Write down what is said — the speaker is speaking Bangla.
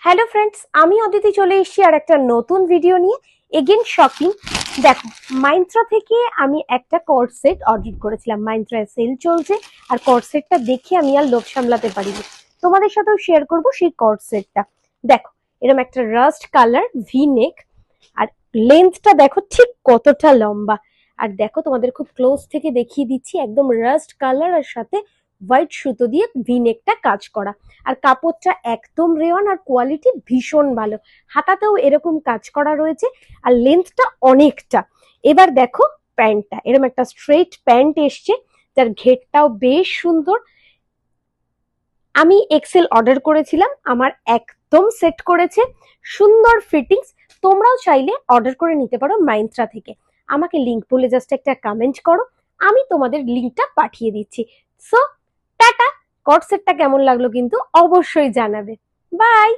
হ্যালো ফ্রেন্ডস, আমি অদিতি চলে এসেছি আর একটা নতুন ভিডিও নিয়ে। Again shopping. দেখো, মাইন্ত্রা থেকে আমি একটা কর্ড সেট অর্ডার করেছিলাম। মাইন্ত্রায় সেল চলছে আর কর্ড সেটটা দেখে আমি আর লোভ সামলাতে পারিনি, তোমাদের সাথেও শেয়ার করব সেই কর্ড সেটটা। দেখো, এরকম একটা রাস্ট কালার ভি নেক, আর লেন্থটা দেখো ঠিক কতটা লম্বা। আর দেখো, তোমাদের খুব ক্লোজ থেকে দেখিয়ে দিচ্ছি, একদম রাস্ট কালার আর সাথে হোয়াইট সুতো দিয়ে ভি নেকটা কাজ করা। আর কাপড়টা একদম রেওয়ান আর কোয়ালিটি ভীষণ ভালো। হাতাতেও এরকম কাজ করা রয়েছে আর লেন্থটা অনেকটা। এবার দেখো প্যান্টটা, এরকম একটা স্ট্রেট প্যান্ট এসছে যার ঘেরটাও বেশ সুন্দর। আমি এক্সেল অর্ডার করেছিলাম, আমার একদম সেট করেছে, সুন্দর ফিটিংস। তোমরাও চাইলে অর্ডার করে নিতে পারো মাইন্ত্রা থেকে। আমাকে লিংক বলে জাস্ট একটা কমেন্ট করো, আমি তোমাদের লিংকটা পাঠিয়ে দিচ্ছি। So tata. কট সেটটা কেমন লাগলো কিন্তু অবশ্যই জানাবে। বাই।